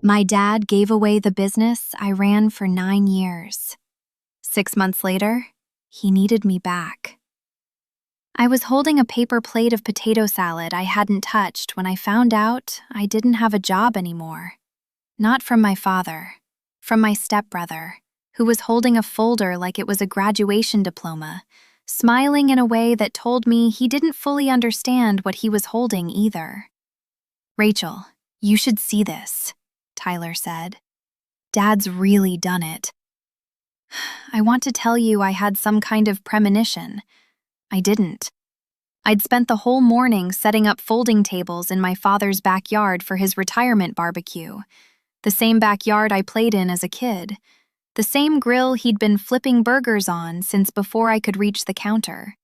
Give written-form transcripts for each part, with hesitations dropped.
My dad gave away the business I ran for 9 years. 6 months later, he needed me back. I was holding a paper plate of potato salad I hadn't touched when I found out I didn't have a job anymore. Not from my father, from my stepbrother, who was holding a folder like it was a graduation diploma, smiling in a way that told me he didn't fully understand what he was holding either. "Rachel, you should see this," Tyler said. "Dad's really done it." I want to tell you I had some kind of premonition. I didn't. I'd spent the whole morning setting up folding tables in my father's backyard for his retirement barbecue, the same backyard I played in as a kid, the same grill he'd been flipping burgers on since before I could reach the counter.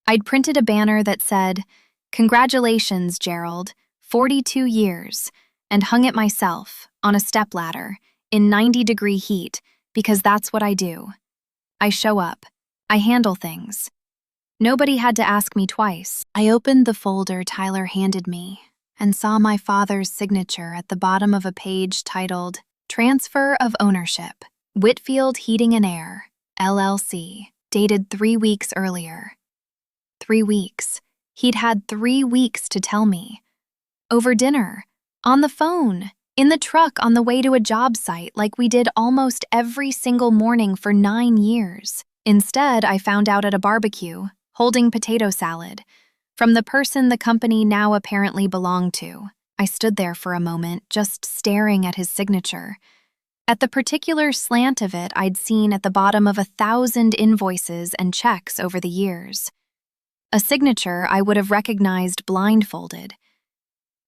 I'd printed a banner that said, "Congratulations, Gerald, 42 years, and hung it myself on a stepladder in 90-degree heat because that's what I do. I show up. I handle things. Nobody had to ask me twice." I opened the folder Tyler handed me and saw my father's signature at the bottom of a page titled, "Transfer of Ownership, Whitfield Heating and Air, LLC," dated 3 weeks earlier. 3 weeks. He'd had 3 weeks to tell me. Over dinner, on the phone, in the truck on the way to a job site like we did almost every single morning for 9 years. Instead, I found out at a barbecue, holding potato salad, from the person the company now apparently belonged to. I stood there for a moment, just staring at his signature. At the particular slant of it I'd seen at the bottom of 1,000 invoices and checks over the years. A signature I would have recognized blindfolded.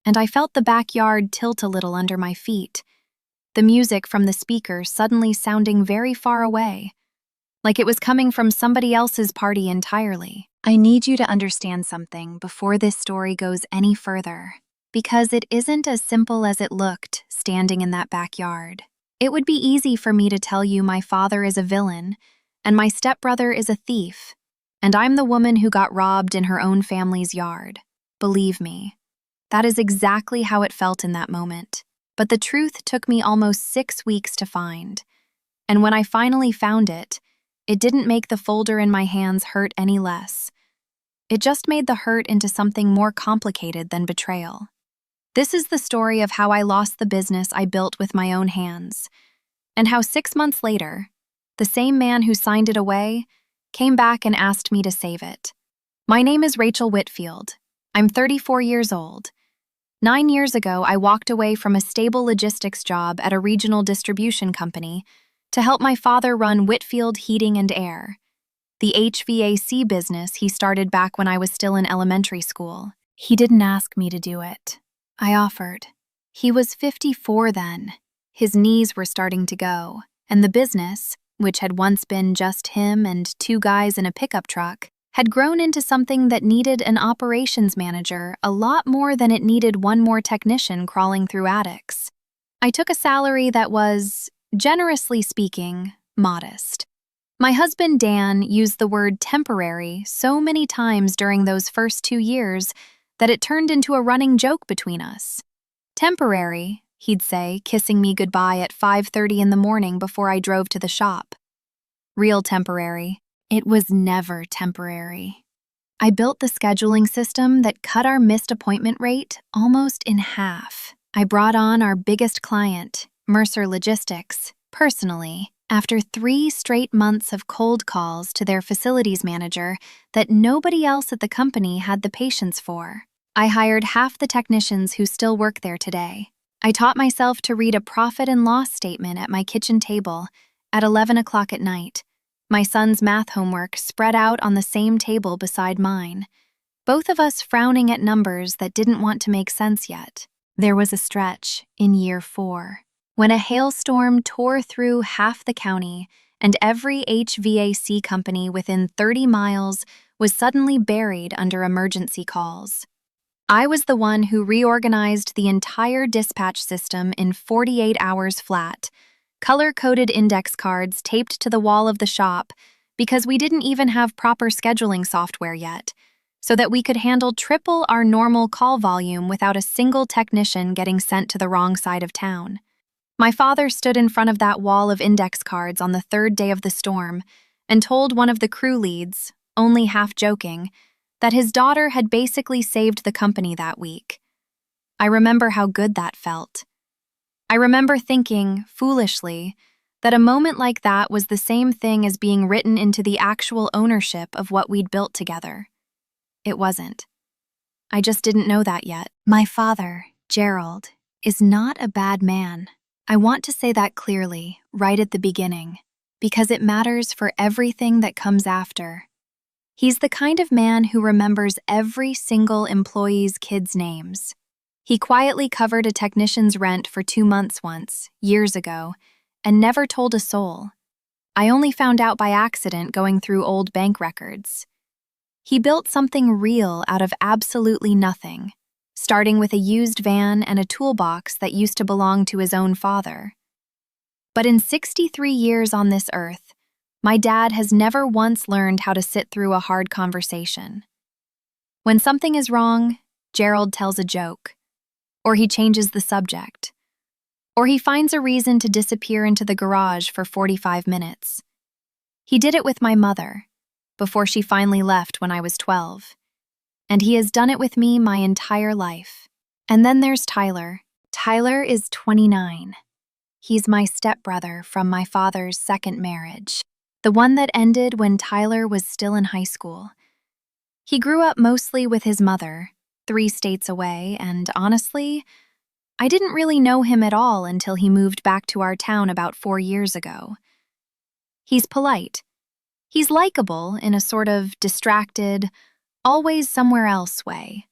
And I felt the backyard tilt a little under my feet, the music from the speaker suddenly sounding very far away, like it was coming from somebody else's party entirely. I need you to understand something before this story goes any further, because it isn't as simple as it looked standing in that backyard. It would be easy for me to tell you my father is a villain, and my stepbrother is a thief, and I'm the woman who got robbed in her own family's yard. Believe me, that is exactly how it felt in that moment. But the truth took me almost 6 weeks to find, and when I finally found it, it didn't make the folder in my hands hurt any less. It just made the hurt into something more complicated than betrayal. This is the story of how I lost the business I built with my own hands, and how 6 months later, the same man who signed it away came back and asked me to save it. My name is Rachel Whitfield. I'm 34 years old. 9 years ago, I walked away from a stable logistics job at a regional distribution company to help my father run Whitfield Heating and Air, the HVAC business he started back when I was still in elementary school. He didn't ask me to do it. I offered. He was 54 then. His knees were starting to go, and the business, which had once been just him and 2 guys in a pickup truck, had grown into something that needed an operations manager a lot more than it needed one more technician crawling through attics. I took a salary that was, generously speaking, modest. My husband Dan used the word temporary so many times during those first 2 years that it turned into a running joke between us. "Temporary," he'd say, kissing me goodbye at 5:30 in the morning before I drove to the shop. Real temporary. It was never temporary. I built the scheduling system that cut our missed appointment rate almost in half. I brought on our biggest client, Mercer Logistics, personally, after 3 straight months of cold calls to their facilities manager that nobody else at the company had the patience for. I hired half the technicians who still work there today. I taught myself to read a profit and loss statement at my kitchen table at 11 o'clock at night, my son's math homework spread out on the same table beside mine, both of us frowning at numbers that didn't want to make sense yet. There was a stretch in year 4 when a hailstorm tore through half the county and every HVAC company within 30 miles was suddenly buried under emergency calls. I was the one who reorganized the entire dispatch system in 48 hours flat, color-coded index cards taped to the wall of the shop because we didn't even have proper scheduling software yet, so that we could handle triple our normal call volume without a single technician getting sent to the wrong side of town. My father stood in front of that wall of index cards on the third day of the storm and told one of the crew leads, only half joking, that his daughter had basically saved the company that week. I remember how good that felt. I remember thinking, foolishly, that a moment like that was the same thing as being written into the actual ownership of what we'd built together. It wasn't. I just didn't know that yet. My father, Gerald, is not a bad man. I want to say that clearly, right at the beginning, because it matters for everything that comes after. He's the kind of man who remembers every single employee's kids' names. He quietly covered a technician's rent for 2 months once, years ago, and never told a soul. I only found out by accident going through old bank records. He built something real out of absolutely nothing, starting with a used van and a toolbox that used to belong to his own father. But in 63 years on this earth, my dad has never once learned how to sit through a hard conversation. When something is wrong, Gerald tells a joke, or he changes the subject, or he finds a reason to disappear into the garage for 45 minutes. He did it with my mother, before she finally left when I was 12. And he has done it with me my entire life. And then there's Tyler. Tyler is 29. He's my stepbrother from my father's second marriage, the one that ended when Tyler was still in high school. He grew up mostly with his mother, 3 states away, and honestly, I didn't really know him at all until he moved back to our town about 4 years ago. He's polite. He's likable in a sort of distracted, always somewhere else way.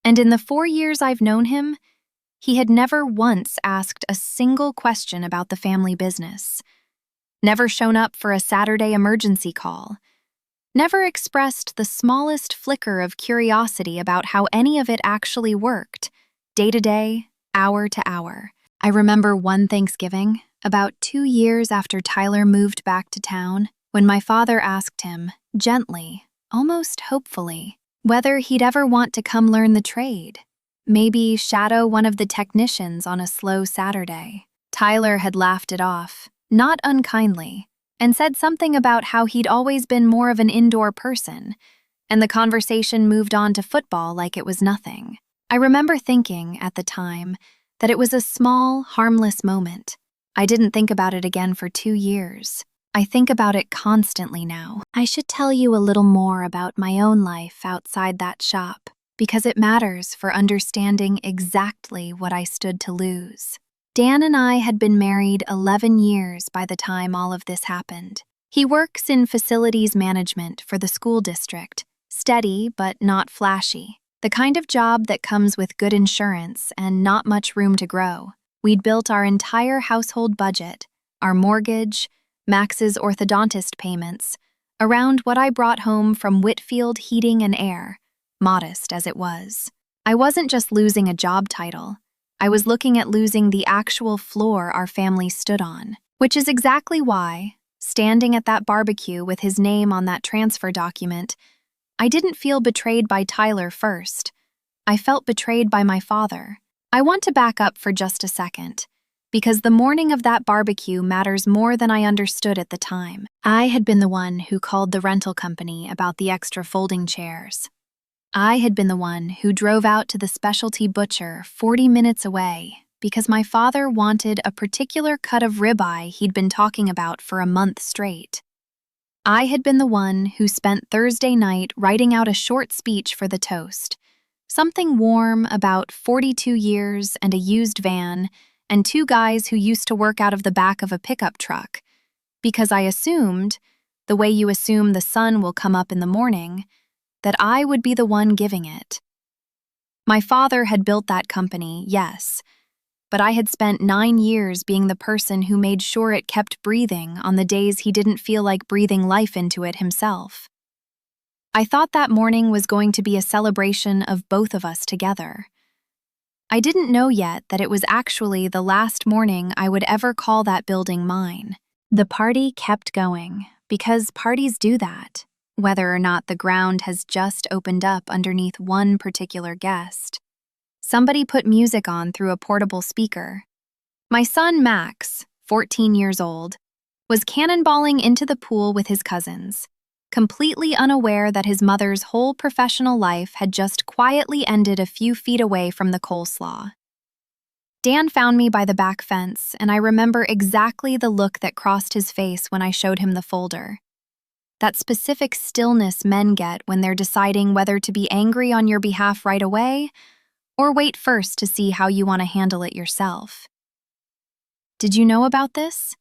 And in the 4 years I've known him, he had never once asked a single question about the family business, never shown up for a Saturday emergency call, never expressed the smallest flicker of curiosity about how any of it actually worked, day to day, hour to hour. I remember one Thanksgiving, about 2 years after Tyler moved back to town, when my father asked him, gently, almost hopefully, whether he'd ever want to come learn the trade, maybe shadow one of the technicians on a slow Saturday. Tyler had laughed it off, not unkindly, and said something about how he'd always been more of an indoor person, and the conversation moved on to football like it was nothing. I remember thinking, at the time, that it was a small, harmless moment. I didn't think about it again for 2 years. I think about it constantly now. I should tell you a little more about my own life outside that shop, because it matters for understanding exactly what I stood to lose. Dan and I had been married 11 years by the time all of this happened. He works in facilities management for the school district, steady but not flashy, the kind of job that comes with good insurance and not much room to grow. We'd built our entire household budget, our mortgage, Max's orthodontist payments, around what I brought home from Whitfield Heating and Air, modest as it was. I wasn't just losing a job title. I was looking at losing the actual floor our family stood on, which is exactly why, standing at that barbecue with his name on that transfer document, I didn't feel betrayed by Tyler first. I felt betrayed by my father. I want to back up for just a second, because the morning of that barbecue matters more than I understood at the time. I had been the one who called the rental company about the extra folding chairs. I had been the one who drove out to the specialty butcher 40 minutes away because my father wanted a particular cut of ribeye he'd been talking about for a month straight. I had been the one who spent Thursday night writing out a short speech for the toast, something warm about 42 years and a used van and 2 guys who used to work out of the back of a pickup truck, because I assumed, the way you assume the sun will come up in the morning, that I would be the one giving it. My father had built that company, yes, but I had spent 9 years being the person who made sure it kept breathing on the days he didn't feel like breathing life into it himself. I thought that morning was going to be a celebration of both of us together. I didn't know yet that it was actually the last morning I would ever call that building mine. The party kept going, because parties do that, whether or not the ground has just opened up underneath one particular guest. Somebody put music on through a portable speaker. My son Max, 14 years old, was cannonballing into the pool with his cousins, completely unaware that his mother's whole professional life had just quietly ended a few feet away from the coleslaw. Dan found me by the back fence, and I remember exactly the look that crossed his face when I showed him the folder. That specific stillness men get when they're deciding whether to be angry on your behalf right away or wait first to see how you want to handle it yourself. "Did you know about this?"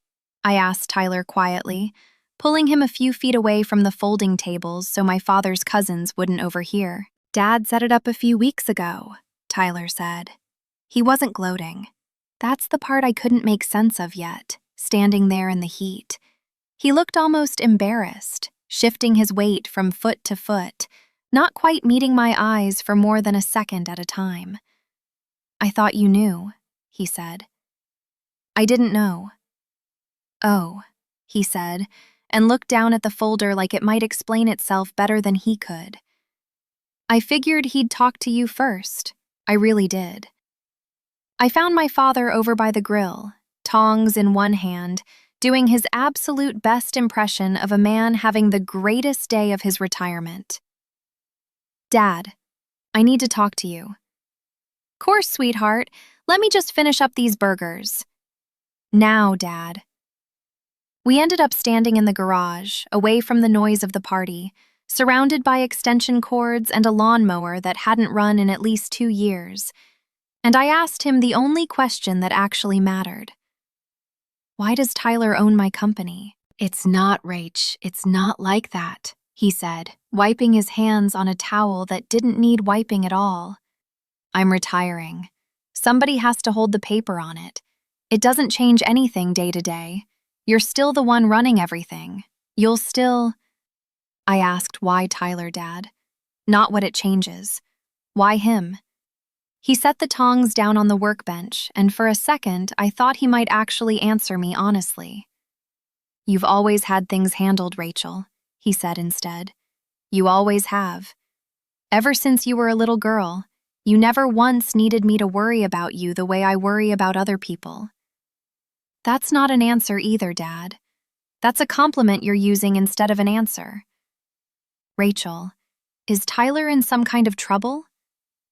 I asked Tyler quietly, pulling him a few feet away from the folding tables so my father's cousins wouldn't overhear. "Dad set it up a few weeks ago," Tyler said. He wasn't gloating. That's the part I couldn't make sense of yet, standing there in the heat. He looked almost embarrassed, shifting his weight from foot to foot, not quite meeting my eyes for more than a second at a time. "I thought you knew," he said. "I didn't know." "Oh," he said, and looked down at the folder like it might explain itself better than he could. "I figured he'd talk to you first. I really did." I found my father over by the grill, tongs in one hand, doing his absolute best impression of a man having the greatest day of his retirement. "Dad, I need to talk to you." "Course, sweetheart. Let me just finish up these burgers." "Now, Dad." We ended up standing in the garage, away from the noise of the party, surrounded by extension cords and a lawnmower that hadn't run in at least 2 years. And I asked him the only question that actually mattered. "Why does Tyler own my company?" "It's not, Rach. It's not like that," he said, wiping his hands on a towel that didn't need wiping at all. "I'm retiring. Somebody has to hold the paper on it. It doesn't change anything day to day. You're still the one running everything. You'll still—" I asked why Tyler, Dad. Not what it changes. Why him? He set the tongs down on the workbench, and for a second I thought he might actually answer me honestly. "You've always had things handled, Rachel," he said instead. "You always have. Ever since you were a little girl, you never once needed me to worry about you the way I worry about other people." "That's not an answer either, Dad. That's a compliment you're using instead of an answer." "Rachel, is Tyler in some kind of trouble?"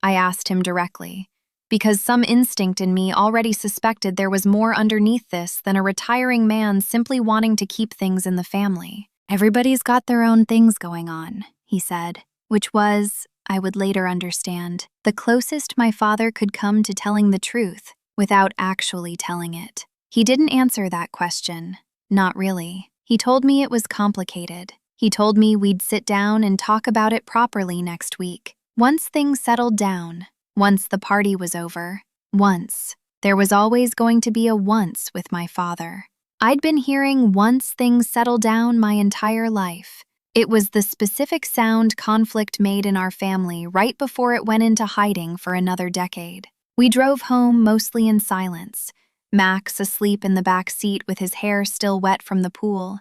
I asked him directly, because some instinct in me already suspected there was more underneath this than a retiring man simply wanting to keep things in the family. "Everybody's got their own things going on," he said, which was, I would later understand, the closest my father could come to telling the truth without actually telling it. He didn't answer that question. Not really. He told me it was complicated. He told me we'd sit down and talk about it properly next week. Once things settled down, once the party was over, once. There was always going to be a once with my father. I'd been hearing "once things settle down" my entire life. It was the specific sound conflict made in our family right before it went into hiding for another decade. We drove home mostly in silence, Max asleep in the back seat with his hair still wet from the pool,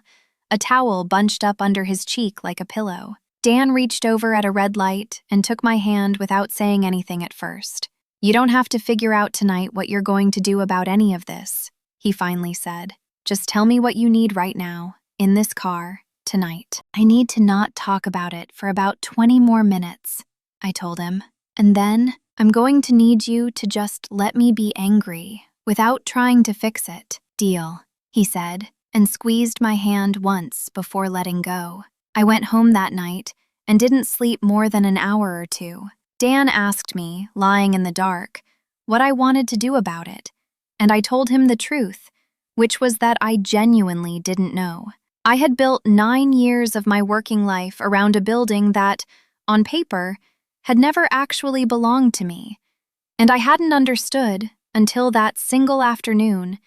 a towel bunched up under his cheek like a pillow. Dan reached over at a red light and took my hand without saying anything at first. "You don't have to figure out tonight what you're going to do about any of this," he finally said. "Just tell me what you need right now, in this car, tonight." "I need to not talk about it for about 20 more minutes," I told him. "And then I'm going to need you to just let me be angry without trying to fix it." "Deal," he said, and squeezed my hand once before letting go. I went home that night and didn't sleep more than an hour or two. Dan asked me, lying in the dark, what I wanted to do about it, and I told him the truth, which was that I genuinely didn't know. I had built 9 years of my working life around a building that, on paper, had never actually belonged to me, and I hadn't understood, until that single afternoon,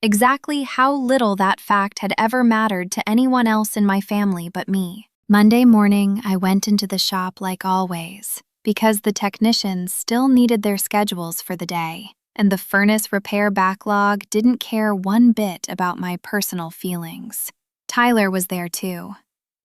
exactly how little that fact had ever mattered to anyone else in my family but me. Monday morning, I went into the shop like always, because the technicians still needed their schedules for the day, and the furnace repair backlog didn't care one bit about my personal feelings. Tyler was there too,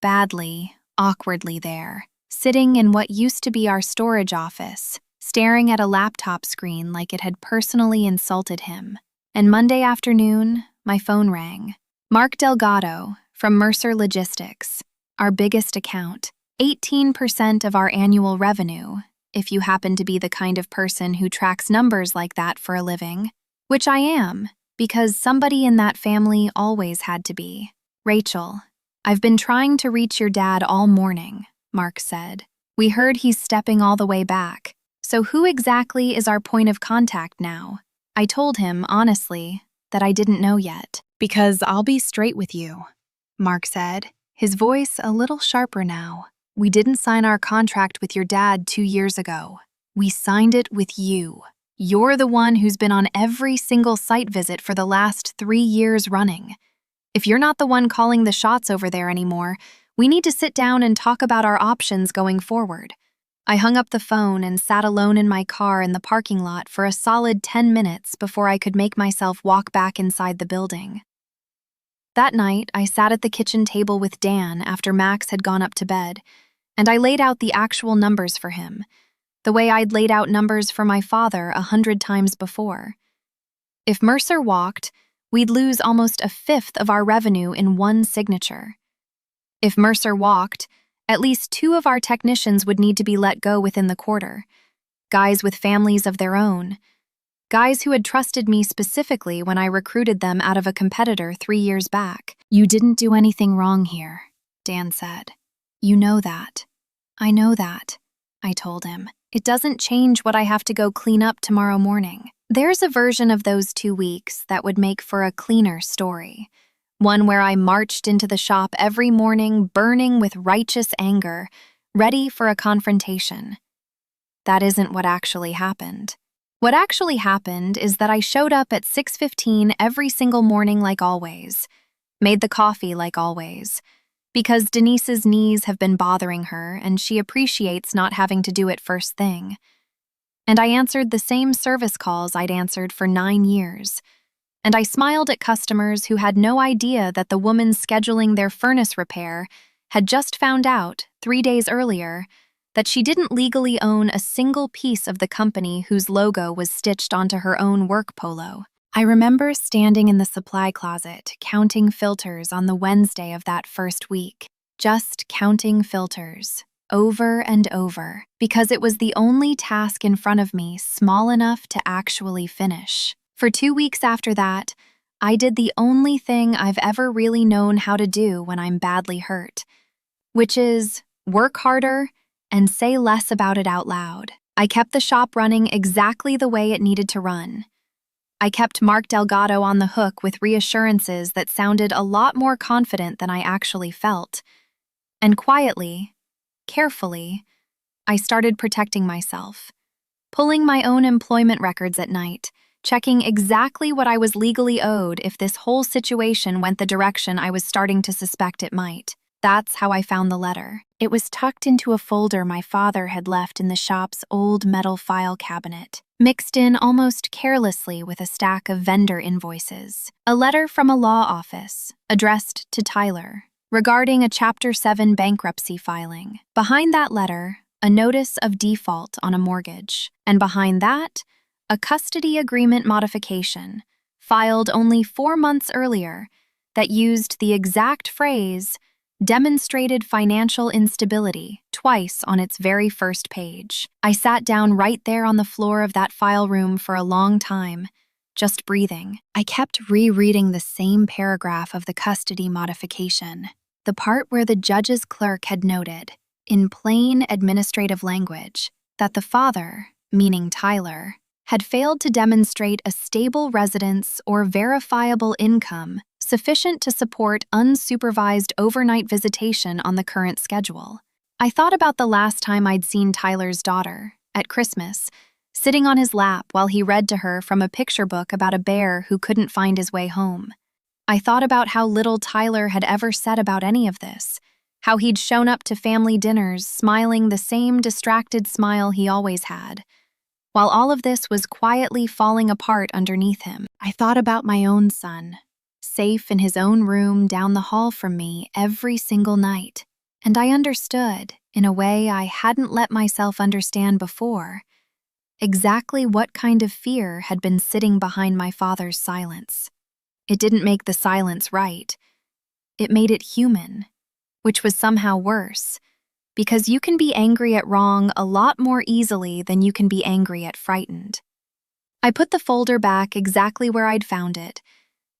badly, awkwardly there, sitting in what used to be our storage office, staring at a laptop screen like it had personally insulted him. And Monday afternoon, my phone rang. Mark Delgado from Mercer Logistics, our biggest account, 18% of our annual revenue, if you happen to be the kind of person who tracks numbers like that for a living, which I am, because somebody in that family always had to be. Rachel, I've been trying to reach your dad all morning, Mark said. We heard he's stepping all the way back. So who exactly is our point of contact now? I told him, honestly, that I didn't know yet. Because I'll be straight with you, Mark said, his voice a little sharper now. We didn't sign our contract with your dad 2 years ago. We signed it with you. You're the one who's been on every single site visit for the last 3 years running. If you're not the one calling the shots over there anymore, we need to sit down and talk about our options going forward. I hung up the phone and sat alone in my car in the parking lot for a solid 10 minutes before I could make myself walk back inside the building. That night, I sat at the kitchen table with Dan after Max had gone up to bed, and I laid out the actual numbers for him, the way I'd laid out numbers for my father 100 times before. If Mercer walked, we'd lose almost 1/5 of our revenue in one signature. If Mercer walked, at least 2 of our technicians would need to be let go within the quarter, guys with families of their own, guys who had trusted me specifically when I recruited them out of a competitor 3 years back. You didn't do anything wrong here, Dan said. You know that. I know that, I told him. It doesn't change what I have to go clean up tomorrow morning. There's a version of those 2 weeks that would make for a cleaner story. One where I marched into the shop every morning burning with righteous anger, ready for a confrontation. That isn't what actually happened. What actually happened is that I showed up at 6:15 every single morning like always, made the coffee like always, because Denise's knees have been bothering her and she appreciates not having to do it first thing. And I answered the same service calls I'd answered for 9 years. And I smiled at customers who had no idea that the woman scheduling their furnace repair had just found out, 3 days earlier, that she didn't legally own a single piece of the company whose logo was stitched onto her own work polo. I remember standing in the supply closet, counting filters on the Wednesday of that first week, just counting filters, over and over, because it was the only task in front of me small enough to actually finish. For 2 weeks after that, I did the only thing I've ever really known how to do when I'm badly hurt, which is work harder and say less about it out loud. I kept the shop running exactly the way it needed to run. I kept Mark Delgado on the hook with reassurances that sounded a lot more confident than I actually felt. And quietly, carefully, I started protecting myself, pulling my own employment records at night, checking exactly what I was legally owed if this whole situation went the direction I was starting to suspect it might. That's how I found the letter. It was tucked into a folder my father had left in the shop's old metal file cabinet, mixed in almost carelessly with a stack of vendor invoices. A letter from a law office, addressed to Tyler, regarding a Chapter 7 bankruptcy filing. Behind that letter, a notice of default on a mortgage. And behind that, a custody agreement modification, filed only 4 months earlier, that used the exact phrase, demonstrated financial instability, twice on its very first page. I sat down right there on the floor of that file room for a long time, just breathing. I kept rereading the same paragraph of the custody modification, the part where the judge's clerk had noted, in plain administrative language, that the father, meaning Tyler, had failed to demonstrate a stable residence or verifiable income sufficient to support unsupervised overnight visitation on the current schedule. I thought about the last time I'd seen Tyler's daughter, at Christmas, sitting on his lap while he read to her from a picture book about a bear who couldn't find his way home. I thought about how little Tyler had ever said about any of this, how he'd shown up to family dinners smiling the same distracted smile he always had, while all of this was quietly falling apart underneath him. I thought about my own son, safe in his own room down the hall from me every single night, and I understood, in a way I hadn't let myself understand before, exactly what kind of fear had been sitting behind my father's silence. It didn't make the silence right. It made it human, which was somehow worse, because you can be angry at wrong a lot more easily than you can be angry at frightened. I put the folder back exactly where I'd found it,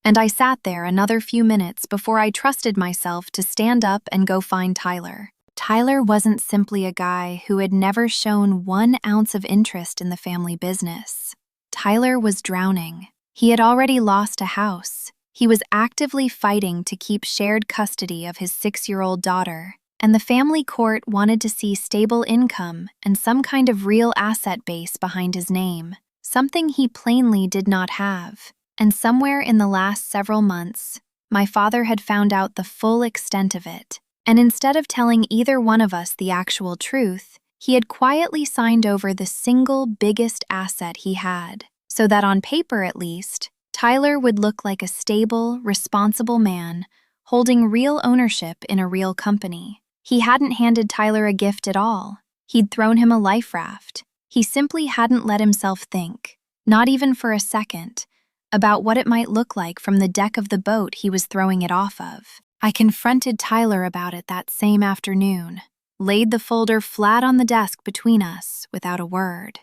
and I sat there another few minutes before I trusted myself to stand up and go find Tyler. Tyler wasn't simply a guy who had never shown 1 ounce of interest in the family business. Tyler was drowning. He had already lost a house. He was actively fighting to keep shared custody of his 6-year-old daughter, and the family court wanted to see stable income and some kind of real asset base behind his name, something he plainly did not have. And somewhere in the last several months, my father had found out the full extent of it. And instead of telling either one of us the actual truth, he had quietly signed over the single biggest asset he had, so that on paper at least, Tyler would look like a stable, responsible man holding real ownership in a real company. He hadn't handed Tyler a gift at all. He'd thrown him a life raft. He simply hadn't let himself think, not even for a second, about what it might look like from the deck of the boat he was throwing it off of. I confronted Tyler about it that same afternoon, laid the folder flat on the desk between us without a word.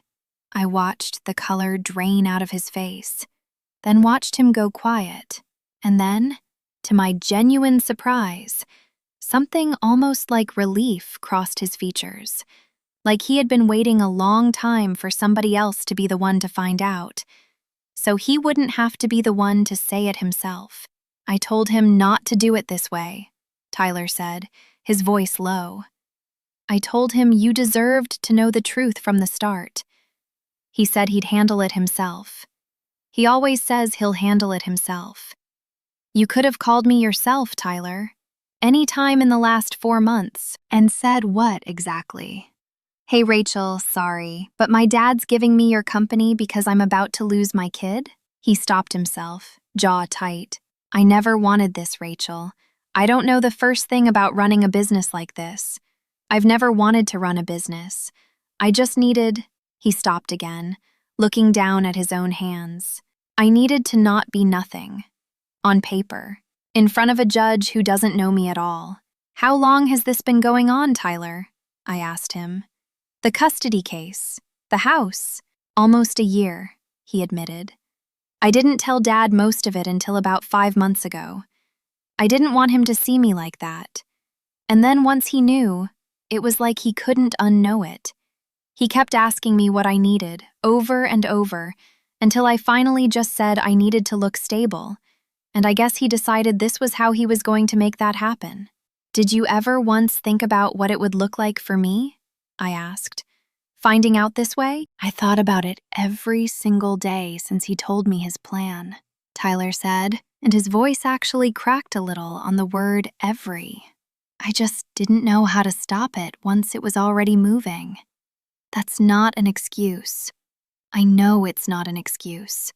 I watched the color drain out of his face, then watched him go quiet, and then, to my genuine surprise, something almost like relief crossed his features, like he had been waiting a long time for somebody else to be the one to find out, so he wouldn't have to be the one to say it himself. I told him not to do it this way, Tyler said, his voice low. I told him you deserved to know the truth from the start. He said he'd handle it himself. He always says he'll handle it himself. You could have called me yourself, Tyler, any time in the last 4 months, and said what exactly? Hey, Rachel, sorry, but my dad's giving me your company because I'm about to lose my kid? He stopped himself, jaw tight. I never wanted this, Rachel. I don't know the first thing about running a business like this. I've never wanted to run a business. I just needed— He stopped again, looking down at his own hands. I needed to not be nothing. On paper, in front of a judge who doesn't know me at all. How long has this been going on, Tyler? I asked him. The custody case. The house. Almost a year, he admitted. I didn't tell Dad most of it until about 5 months ago. I didn't want him to see me like that. And then once he knew, it was like he couldn't unknow it. He kept asking me what I needed, over and over, until I finally just said I needed to look stable, and I guess he decided this was how he was going to make that happen. Did you ever once think about what it would look like for me? I asked. Finding out this way? I thought about it every single day since he told me his plan, Tyler said, and his voice actually cracked a little on the word every. I just didn't know how to stop it once it was already moving. That's not an excuse. I know it's not an excuse.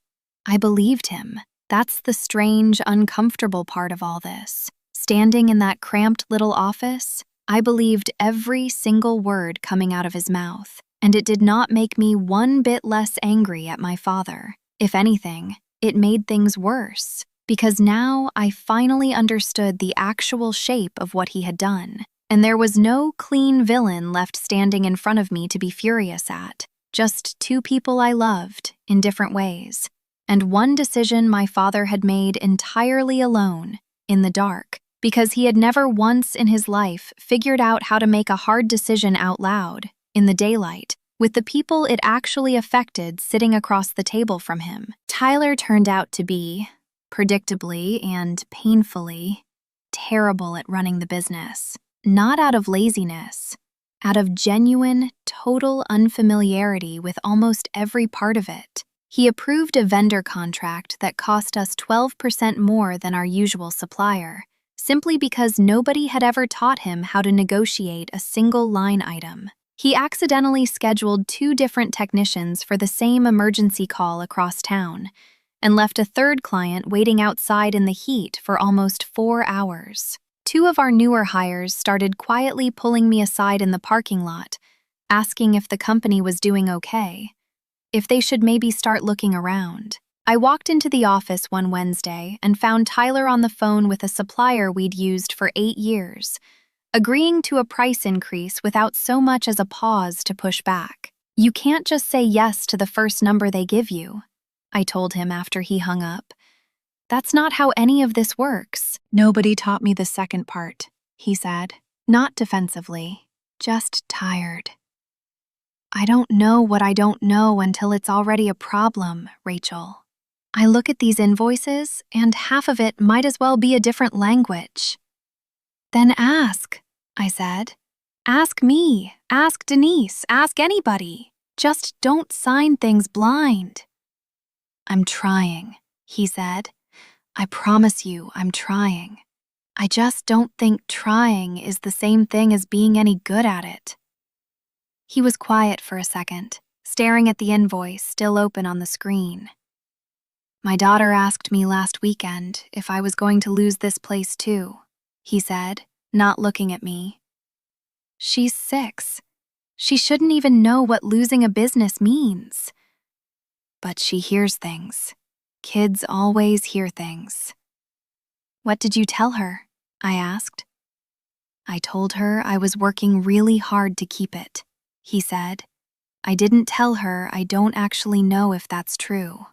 I believed him. That's the strange, uncomfortable part of all this. Standing in that cramped little office, I believed every single word coming out of his mouth, and it did not make me one bit less angry at my father. If anything, it made things worse, because now I finally understood the actual shape of what he had done, and there was no clean villain left standing in front of me to be furious at, just 2 people I loved in different ways, and one decision my father had made entirely alone, in the dark, because he had never once in his life figured out how to make a hard decision out loud, in the daylight, with the people it actually affected sitting across the table from him. Tyler turned out to be, predictably and painfully, terrible at running the business. Not out of laziness, out of genuine, total unfamiliarity with almost every part of it. He approved a vendor contract that cost us 12% more than our usual supplier, simply because nobody had ever taught him how to negotiate a single line item. He accidentally scheduled 2 different technicians for the same emergency call across town, and left a third client waiting outside in the heat for almost 4 hours. 2 of our newer hires started quietly pulling me aside in the parking lot, asking if the company was doing okay. if they should maybe start looking around. I walked into the office one Wednesday and found Tyler on the phone with a supplier we'd used for 8 years, agreeing to a price increase without so much as a pause to push back. "You can't just say yes to the first number they give you," I told him after he hung up. "That's not how any of this works." "Nobody taught me the second part," he said, not defensively, just tired. "I don't know what I don't know until it's already a problem, Rachel. I look at these invoices, and half of it might as well be a different language." "Then ask," I said. "Ask me, ask Denise, ask anybody. Just don't sign things blind." "I'm trying," he said. "I promise you I'm trying. I just don't think trying is the same thing as being any good at it." He was quiet for a second, staring at the invoice still open on the screen. "My daughter asked me last weekend if I was going to lose this place too," he said, not looking at me. "She's 6. She shouldn't even know what losing a business means." "But she hears things. Kids always hear things." "What did you tell her?" I asked. "I told her I was working really hard to keep it," he said. "I didn't tell her I don't actually know if that's true."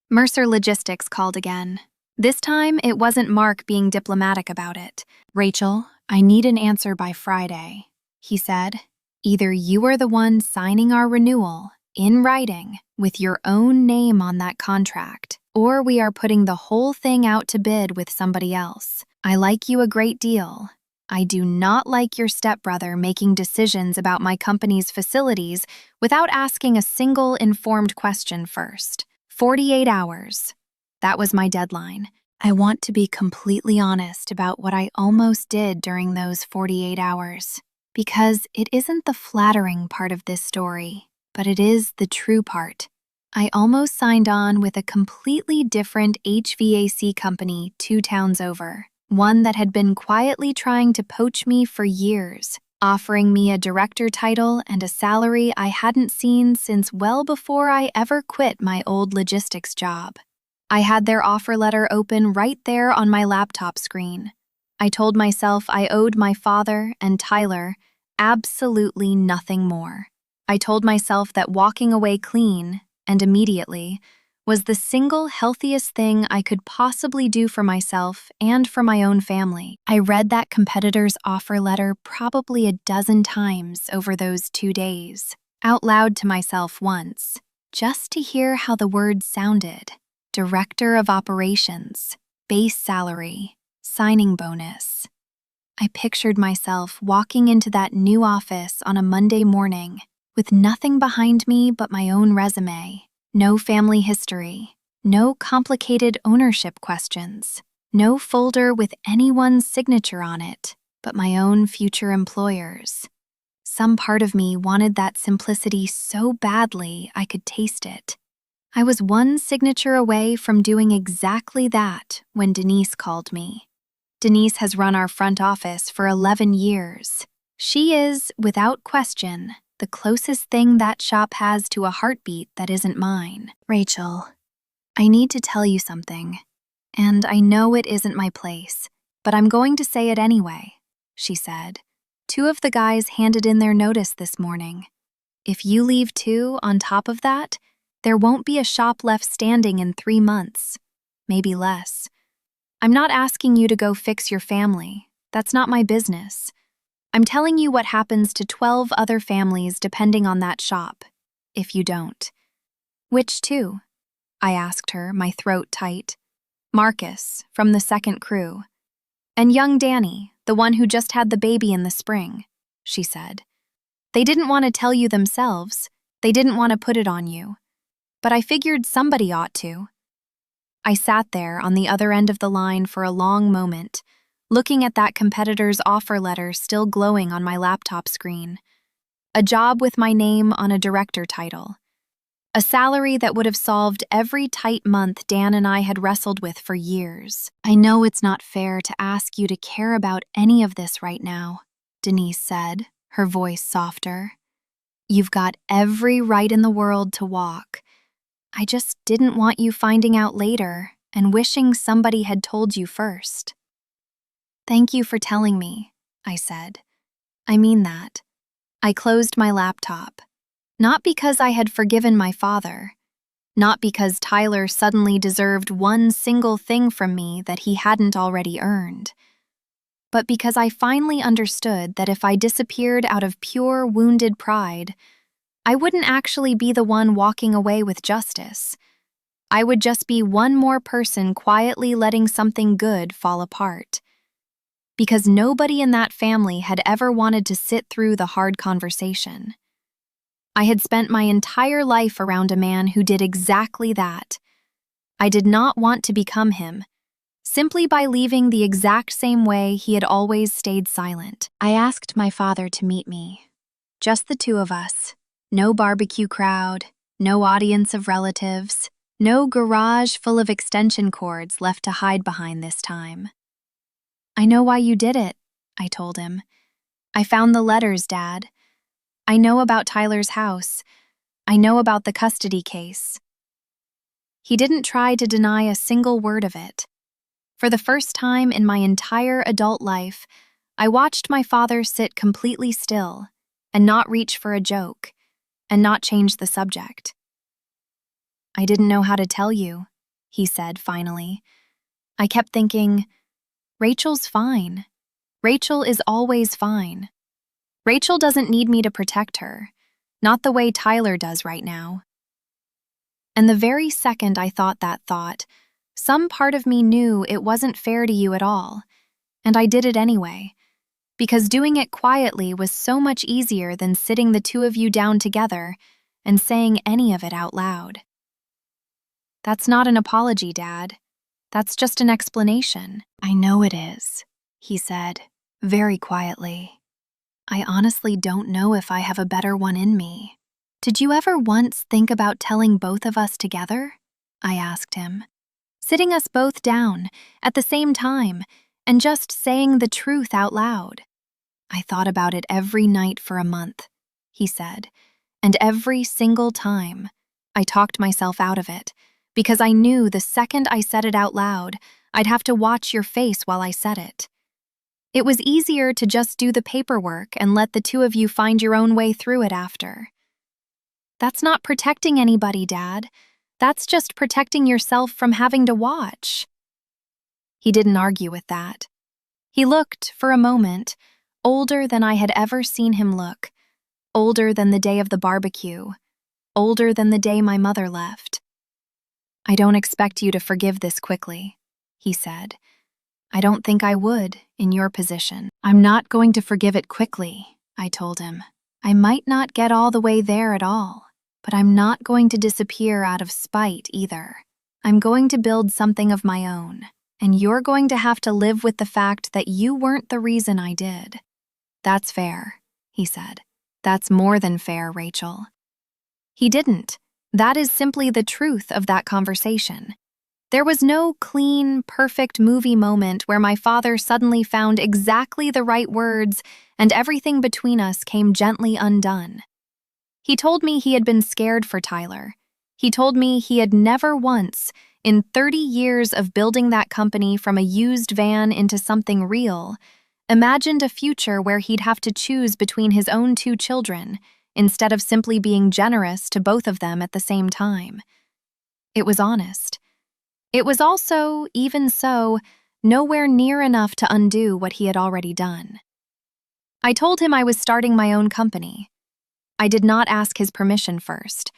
Mercer Logistics called again. This time, it wasn't Mark being diplomatic about it. "Rachel, I need an answer by Friday," he said. "Either you are the one signing our renewal, in writing, with your own name on that contract, or we are putting the whole thing out to bid with somebody else. I like you a great deal. I do not like your stepbrother making decisions about my company's facilities without asking a single informed question first. 48 hours. That was my deadline. I want to be completely honest about what I almost did during those 48 hours, because it isn't the flattering part of this story, but it is the true part. I almost signed on with a completely different HVAC company 2 towns over, one that had been quietly trying to poach me for years, offering me a director title and a salary I hadn't seen since well before I ever quit my old logistics job. I had their offer letter open right there on my laptop screen. I told myself I owed my father and Tyler absolutely nothing more. I told myself that walking away clean, and immediately, was the single healthiest thing I could possibly do for myself and for my own family. I read that competitor's offer letter probably a dozen times over those 2 days, out loud to myself once, just to hear how the words sounded. Director of Operations, base salary, signing bonus. I pictured myself walking into that new office on a Monday morning with nothing behind me but my own resume, no family history, no complicated ownership questions, no folder with anyone's signature on it but my own future employers. Some part of me wanted that simplicity so badly I could taste it. I was one signature away from doing exactly that when Denise called me. Denise has run our front office for 11 years. She is, without question, the closest thing that shop has to a heartbeat that isn't mine. "Rachel, I need to tell you something, and I know it isn't my place, but I'm going to say it anyway," she said. "2 of the guys handed in their notice this morning. If you leave too, on top of that, there won't be a shop left standing in 3 months, maybe less. I'm not asking you to go fix your family. That's not my business. I'm telling you what happens to 12 other families depending on that shop, if you don't." "Which 2? I asked her, my throat tight. "Marcus, from the 2nd crew. And young Danny, the one who just had the baby in the spring," she said. "They didn't want to tell you themselves. They didn't want to put it on you. But I figured somebody ought to." I sat there on the other end of the line for a long moment, looking at that competitor's offer letter still glowing on my laptop screen. A job with my name on a director title. A salary that would have solved every tight month Dan and I had wrestled with for years. "I know it's not fair to ask you to care about any of this right now," Denise said, her voice softer. You've got every right in the world to walk. I just didn't want you finding out later and wishing somebody had told you first." "Thank you for telling me," I said. "I mean that." I closed my laptop. Not because I had forgiven my father. Not because Tyler suddenly deserved one single thing from me that he hadn't already earned. But because I finally understood that if I disappeared out of pure wounded pride, I wouldn't actually be the one walking away with justice. I would just be one more person quietly letting something good fall apart. Because nobody in that family had ever wanted to sit through the hard conversation. I had spent my entire life around a man who did exactly that. I did not want to become him, simply by leaving the exact same way he had always stayed silent. I asked my father to meet me. Just the two of us. No barbecue crowd, no audience of relatives, no garage full of extension cords left to hide behind this time. "I know why you did it," I told him. "I found the letters, Dad. I know about Tyler's house. I know about the custody case." He didn't try to deny a single word of it. For the first time in my entire adult life, I watched my father sit completely still and not reach for a joke and not change the subject. "I didn't know how to tell you," he said finally. "I kept thinking, Rachel's fine. Rachel is always fine. Rachel doesn't need me to protect her, not the way Tyler does right now." And the very second I thought that thought, some part of me knew it wasn't fair to you at all, and I did it anyway, because doing it quietly was so much easier than sitting the two of you down together and saying any of it out loud. "That's not an apology, Dad. That's just an explanation." "I know it is," he said, very quietly. "I honestly don't know if I have a better one in me." "Did you ever once think about telling both of us together?" I asked him. "Sitting us both down at the same time and just saying the truth out loud?" "I thought about it every night for a month," he said, "and every single time I talked myself out of it, because I knew the second I said it out loud, I'd have to watch your face while I said it. It was easier to just do the paperwork and let the two of you find your own way through it after." "That's not protecting anybody, Dad. That's just protecting yourself from having to watch." He didn't argue with that. He looked, for a moment, older than I had ever seen him look, older than the day of the barbecue, older than the day my mother left. "I don't expect you to forgive this quickly," he said. "I don't think I would, in your position." "I'm not going to forgive it quickly," I told him. "I might not get all the way there at all, but I'm not going to disappear out of spite either. I'm going to build something of my own, and you're going to have to live with the fact that you weren't the reason I did." "That's fair," he said. "That's more than fair, Rachel." He didn't. That is simply the truth of that conversation. There was no clean, perfect movie moment where my father suddenly found exactly the right words and everything between us came gently undone. He told me he had been scared for Tyler. He told me he had never once, in 30 years of building that company from a used van into something real, imagined a future where he'd have to choose between his own 2 children instead of simply being generous to both of them at the same time. It was honest. It was also, even so, nowhere near enough to undo what he had already done. I told him I was starting my own company. I did not ask his permission first.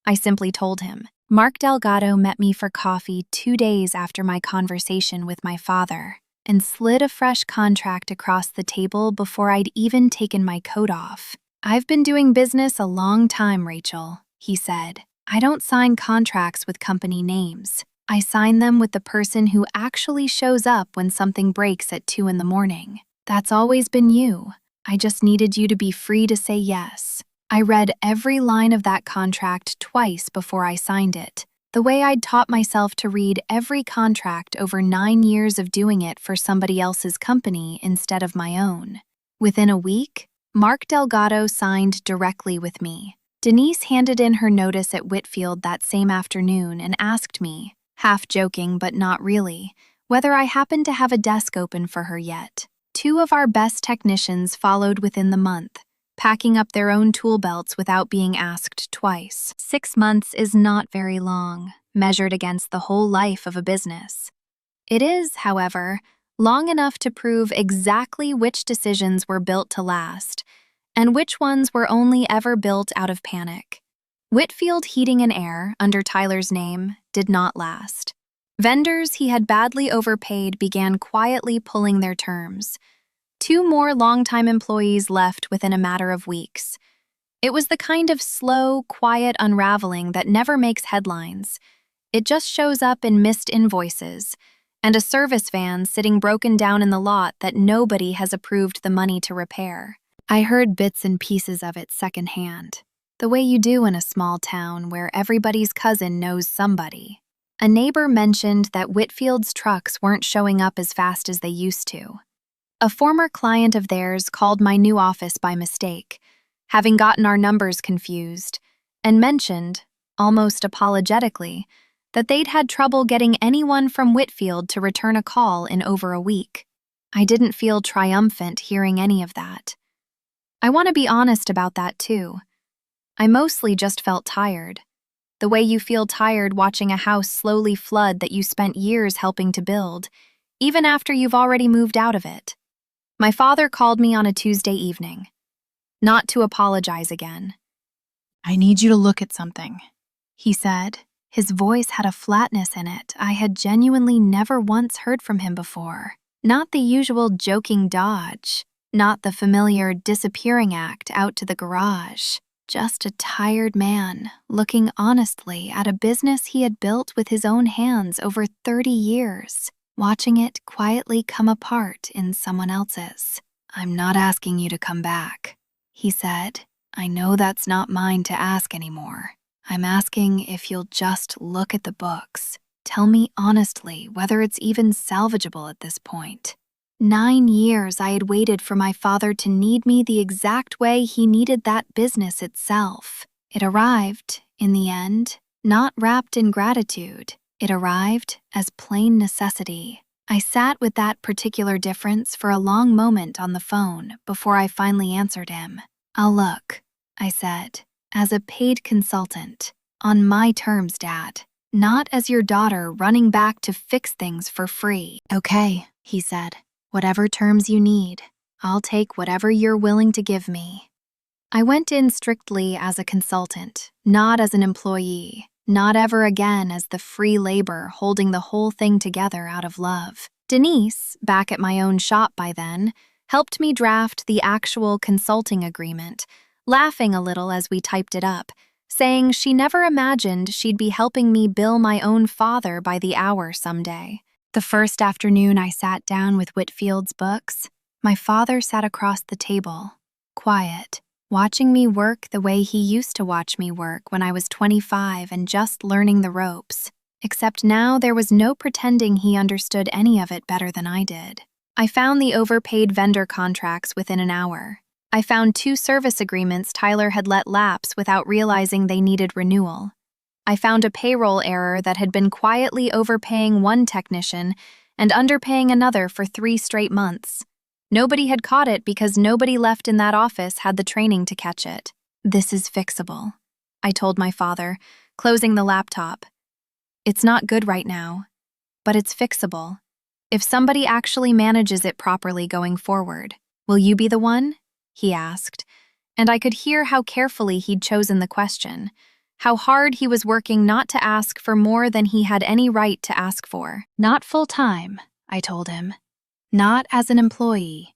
I simply told him. Mark Delgado met me for coffee 2 days after my conversation with my father and slid a fresh contract across the table before I'd even taken my coat off. "I've been doing business a long time, Rachel," he said. "I don't sign contracts with company names. I sign them with the person who actually shows up when something breaks at 2 in the morning. That's always been you. I just needed you to be free to say yes." I read every line of that contract twice before I signed it, the way I'd taught myself to read every contract over 9 years of doing it for somebody else's company instead of my own. Within a week, Mark Delgado signed directly with me. Denise handed in her notice at Whitfield that same afternoon and asked me, half joking but not really, whether I happened to have a desk open for her yet. 2 of our best technicians followed within the month, packing up their own tool belts without being asked twice. 6 months is not very long, measured against the whole life of a business. It is, however, long enough to prove exactly which decisions were built to last and which ones were only ever built out of panic. Whitfield Heating and Air, under Tyler's name, did not last. Vendors he had badly overpaid began quietly pulling their terms. 2 more longtime employees left within a matter of weeks. It was the kind of slow, quiet unraveling that never makes headlines. It just shows up in missed invoices and a service van sitting broken down in the lot that nobody has approved the money to repair. I heard bits and pieces of it secondhand, the way you do in a small town where everybody's cousin knows somebody. A neighbor mentioned that Whitfield's trucks weren't showing up as fast as they used to. A former client of theirs called my new office by mistake, having gotten our numbers confused, and mentioned, almost apologetically, that they'd had trouble getting anyone from Whitfield to return a call in over a week. I didn't feel triumphant hearing any of that. I want to be honest about that too. I mostly just felt tired. The way you feel tired watching a house slowly flood that you spent years helping to build, even after you've already moved out of it. My father called me on a Tuesday evening. Not to apologize again. "I need you to look at something," he said. His voice had a flatness in it I had genuinely never once heard from him before. Not the usual joking dodge, not the familiar disappearing act out to the garage. Just a tired man looking honestly at a business he had built with his own hands over 30 years, watching it quietly come apart in someone else's. "I'm not asking you to come back," he said. "I know that's not mine to ask anymore. I'm asking if you'll just look at the books. Tell me honestly whether it's even salvageable at this point." 9 years I had waited for my father to need me the exact way he needed that business itself. It arrived, in the end, not wrapped in gratitude. It arrived as plain necessity. I sat with that particular difference for a long moment on the phone before I finally answered him. "I'll look," I said, "as a paid consultant. On my terms, Dad. Not as your daughter running back to fix things for free." "Okay," he said. "Whatever terms you need, I'll take whatever you're willing to give me." I went in strictly as a consultant, not as an employee, not ever again as the free labor holding the whole thing together out of love. Denise, back at my own shop by then, helped me draft the actual consulting agreement, laughing a little as we typed it up, saying she never imagined she'd be helping me bill my own father by the hour someday. The first afternoon I sat down with Whitfield's books, my father sat across the table, quiet, watching me work the way he used to watch me work when I was 25 and just learning the ropes. Except now there was no pretending he understood any of it better than I did. I found the overpaid vendor contracts within an hour. I found 2 service agreements Tyler had let lapse without realizing they needed renewal. I found a payroll error that had been quietly overpaying one technician and underpaying another for 3 straight months. Nobody had caught it because nobody left in that office had the training to catch it. "This is fixable," I told my father, closing the laptop. "It's not good right now, but it's fixable. If somebody actually manages it properly going forward, will you be the one?" he asked, and I could hear how carefully he'd chosen the question, how hard he was working not to ask for more than he had any right to ask for. "Not full-time," I told him. "Not as an employee,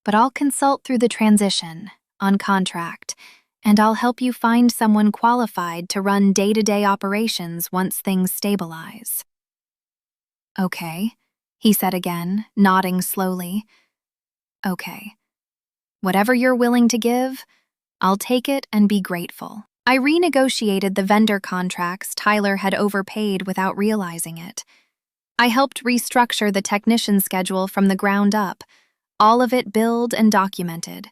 but I'll consult through the transition, on contract, and I'll help you find someone qualified to run day-to-day operations once things stabilize." "Okay," he said again, nodding slowly. "Okay. Whatever you're willing to give, I'll take it and be grateful." I renegotiated the vendor contracts Tyler had overpaid without realizing it. I helped restructure the technician schedule from the ground up, all of it billed and documented.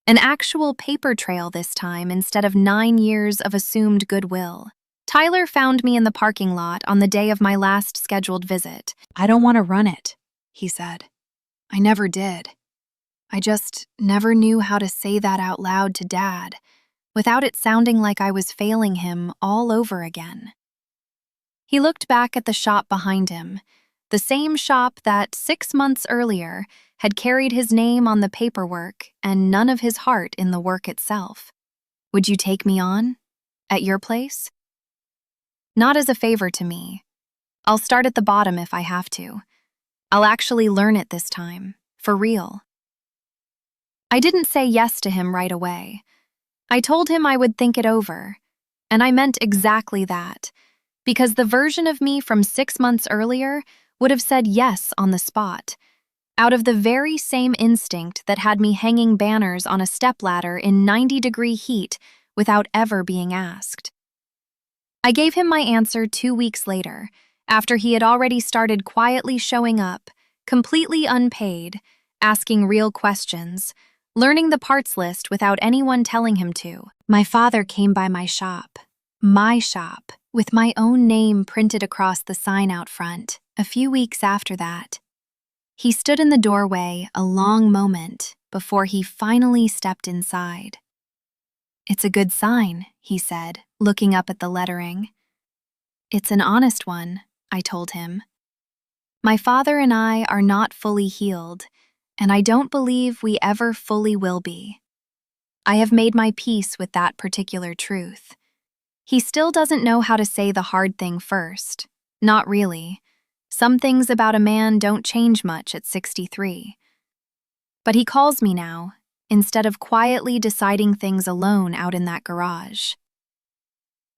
An actual paper trail this time instead of 9 years of assumed goodwill. Tyler found me in the parking lot on the day of my last scheduled visit. I don't want to run it, he said. I never did. I just never knew how to say that out loud to Dad, without it sounding like I was failing him all over again. He looked back at the shop behind him, the same shop that 6 months earlier had carried his name on the paperwork and none of his heart in the work itself. Would you take me on? At your place? Not as a favor to me. I'll start at the bottom if I have to. I'll actually learn it this time, for real. I didn't say yes to him right away. I told him I would think it over, and I meant exactly that, because the version of me from 6 months earlier would have said yes on the spot, out of the very same instinct that had me hanging banners on a stepladder in 90-degree heat without ever being asked. I gave him my answer 2 weeks later, after he had already started quietly showing up, completely unpaid, asking real questions, learning the parts list without anyone telling him to. My father came by my shop, with my own name printed across the sign out front, a few weeks after that. He stood in the doorway a long moment before he finally stepped inside. "It's a good sign," he said, looking up at the lettering. "It's an honest one," I told him. My father and I are not fully healed, and I don't believe we ever fully will be. I have made my peace with that particular truth. He still doesn't know how to say the hard thing first. Not really. Some things about a man don't change much at 63. But he calls me now, instead of quietly deciding things alone out in that garage.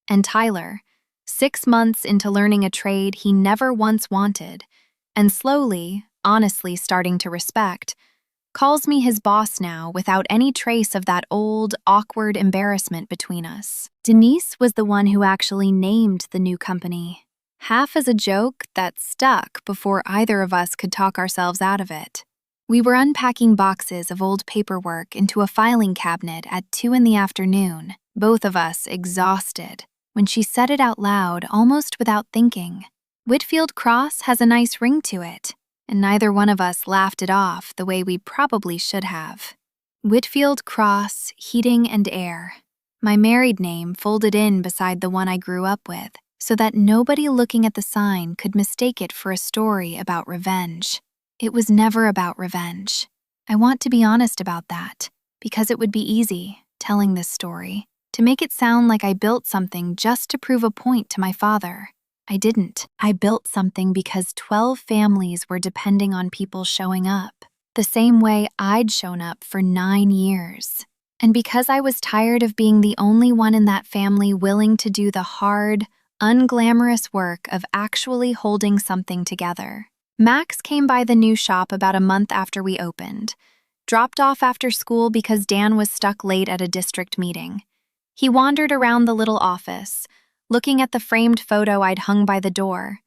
And Tyler, 6 months into learning a trade he never once wanted, and slowly, honestly starting to respect, calls me his boss now without any trace of that old, awkward embarrassment between us. Denise was the one who actually named the new company, half as a joke that stuck before either of us could talk ourselves out of it. We were unpacking boxes of old paperwork into a filing cabinet at 2 in the afternoon, both of us exhausted, when she said it out loud almost without thinking. "Whitfield Cross has a nice ring to it," and neither one of us laughed it off the way we probably should have. Whitfield Cross Heating and Air, my married name folded in beside the one I grew up with, so that nobody looking at the sign could mistake it for a story about revenge. It was never about revenge. I want to be honest about that, because it would be easy, telling this story, to make it sound like I built something just to prove a point to my father. I didn't. I built something because 12 families were depending on people showing up, the same way I'd shown up for 9 years. And because I was tired of being the only one in that family willing to do the hard, unglamorous work of actually holding something together. Max came by the new shop about a month after we opened, dropped off after school because Dan was stuck late at a district meeting. He wandered around the little office, looking at the framed photo I'd hung by the door,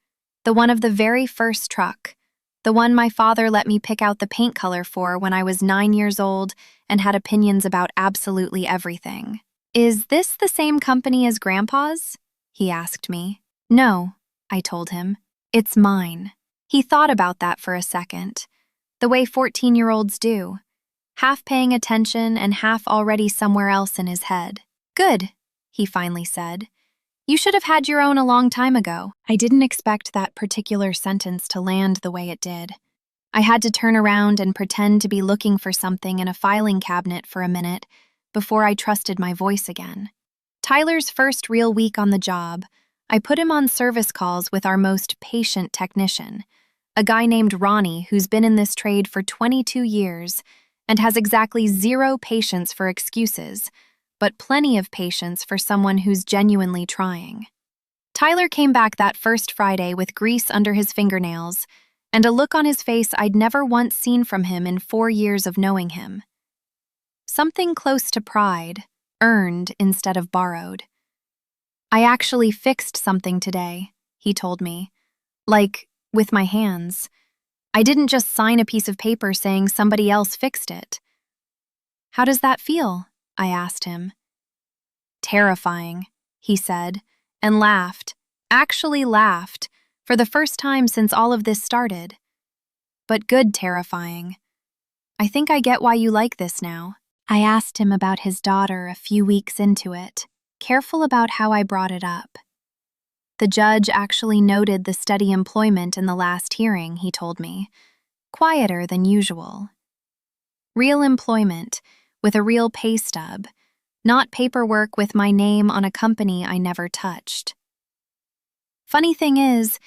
the one of the very first truck, the one my father let me pick out the paint color for when I was 9 years old and had opinions about absolutely everything. "Is this the same company as Grandpa's?" he asked me. "No," I told him. "It's mine." He thought about that for a second, the way 14-year-olds do, half paying attention and half already somewhere else in his head. "Good," he finally said. "You should have had your own a long time ago." I didn't expect that particular sentence to land the way it did. I had to turn around and pretend to be looking for something in a filing cabinet for a minute before I trusted my voice again. Tyler's first real week on the job, I put him on service calls with our most patient technician, a guy named Ronnie who's been in this trade for 22 years and has exactly 0 patience for excuses, but plenty of patience for someone who's genuinely trying. Tyler came back that first Friday with grease under his fingernails and a look on his face I'd never once seen from him in 4 years of knowing him. Something close to pride, earned instead of borrowed. "I actually fixed something today," he told me. "Like, with my hands. I didn't just sign a piece of paper saying somebody else fixed it." How does that feel? I asked him. Terrifying, he said, and laughed, actually laughed, for the first time since all of this started. But good terrifying. I think I get why you like this now. I asked him about his daughter a few weeks into it, careful about how I brought it up. The judge actually noted the steady employment in the last hearing, he told me. Quieter than usual. Real employment, with a real pay stub, not paperwork with my name on a company I never touched. Funny thing is,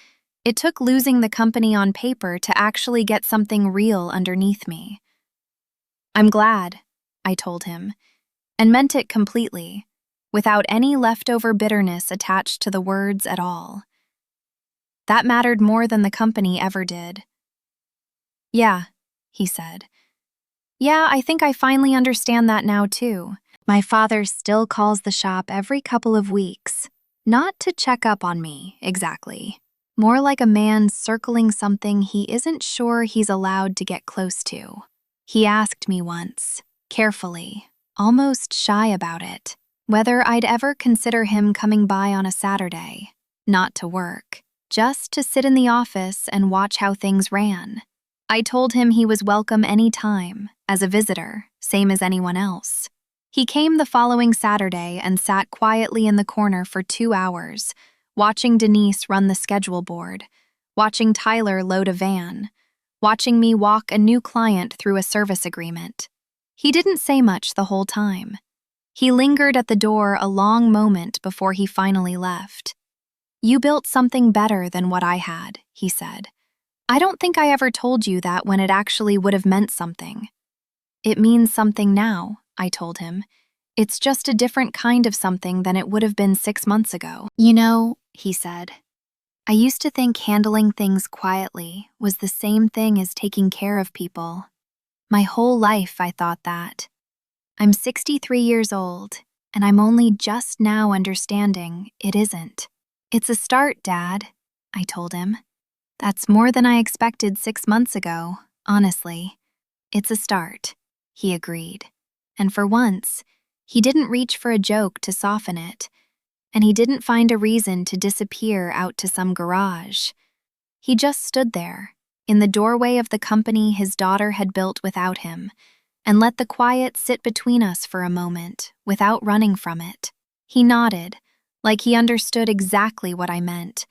it took losing the company on paper to actually get something real underneath me. I'm glad, I told him, and meant it completely, without any leftover bitterness attached to the words at all. That mattered more than the company ever did. Yeah, he said. Yeah, I think I finally understand that now too. My father still calls the shop every couple of weeks, not to check up on me, exactly. More like a man circling something he isn't sure he's allowed to get close to. He asked me once, carefully, almost shy about it, whether I'd ever consider him coming by on a Saturday, not to work, just to sit in the office and watch how things ran. I told him he was welcome any time, as a visitor, same as anyone else. He came the following Saturday and sat quietly in the corner for 2 hours, watching Denise run the schedule board, watching Tyler load a van, watching me walk a new client through a service agreement. He didn't say much the whole time. He lingered at the door a long moment before he finally left. You built something better than what I had, he said. I don't think I ever told you that when it actually would have meant something. It means something now, I told him. It's just a different kind of something than it would have been 6 months ago. You know, he said, I used to think handling things quietly was the same thing as taking care of people. My whole life I thought that. I'm 63 years old, and I'm only just now understanding it isn't. It's a start, Dad, I told him. That's more than I expected 6 months ago, honestly. It's a start, he agreed. And for once, he didn't reach for a joke to soften it, and he didn't find a reason to disappear out to some garage. He just stood there, in the doorway of the company his daughter had built without him, and let the quiet sit between us for a moment, without running from it. He nodded, like he understood exactly what I meant,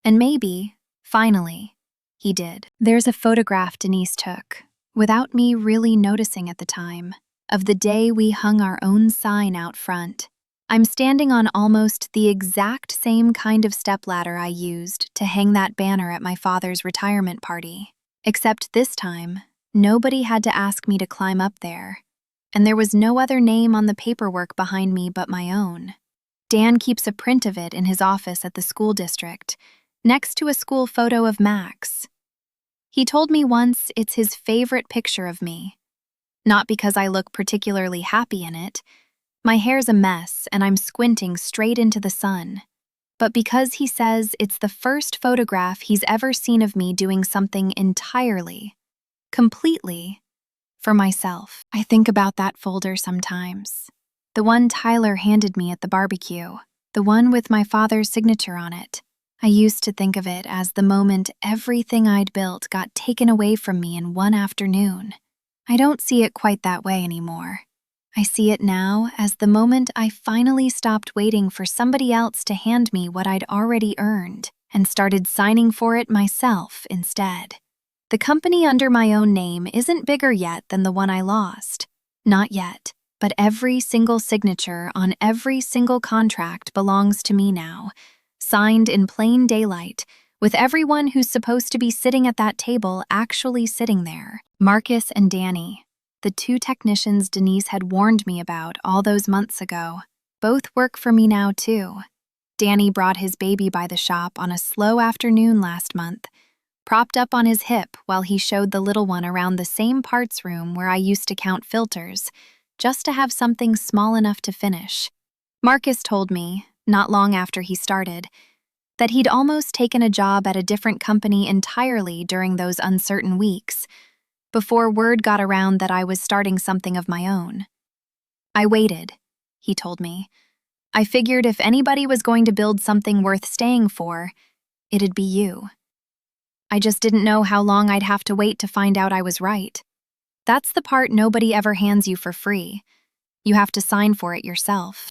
and maybe, finally, he did. There's a photograph Denise took, without me really noticing at the time, of the day we hung our own sign out front. I'm standing on almost the exact same kind of stepladder I used to hang that banner at my father's retirement party. Except this time, nobody had to ask me to climb up there, and there was no other name on the paperwork behind me but my own. Dan keeps a print of it in his office at the school district, next to a school photo of Max. He told me once it's his favorite picture of me. Not because I look particularly happy in it. My hair's a mess and I'm squinting straight into the sun. But because he says it's the first photograph he's ever seen of me doing something entirely, completely, for myself. I think about that folder sometimes. The one Tyler handed me at the barbecue, the one with my father's signature on it. I used to think of it as the moment everything I'd built got taken away from me in one afternoon. I don't see it quite that way anymore. I see it now as the moment I finally stopped waiting for somebody else to hand me what I'd already earned and started signing for it myself instead. The company under my own name isn't bigger yet than the one I lost. Not yet, but every single signature on every single contract belongs to me now, signed in plain daylight, with everyone who's supposed to be sitting at that table actually sitting there. Marcus and Danny, the 2 technicians Denise had warned me about all those months ago, both work for me now too. Danny brought his baby by the shop on a slow afternoon last month, propped up on his hip while he showed the little one around the same parts room where I used to count filters, just to have something small enough to finish. Marcus told me, not long after he started, that he'd almost taken a job at a different company entirely during those uncertain weeks, before word got around that I was starting something of my own. I waited, he told me. I figured if anybody was going to build something worth staying for, it'd be you. I just didn't know how long I'd have to wait to find out I was right. That's the part nobody ever hands you for free. You have to sign for it yourself.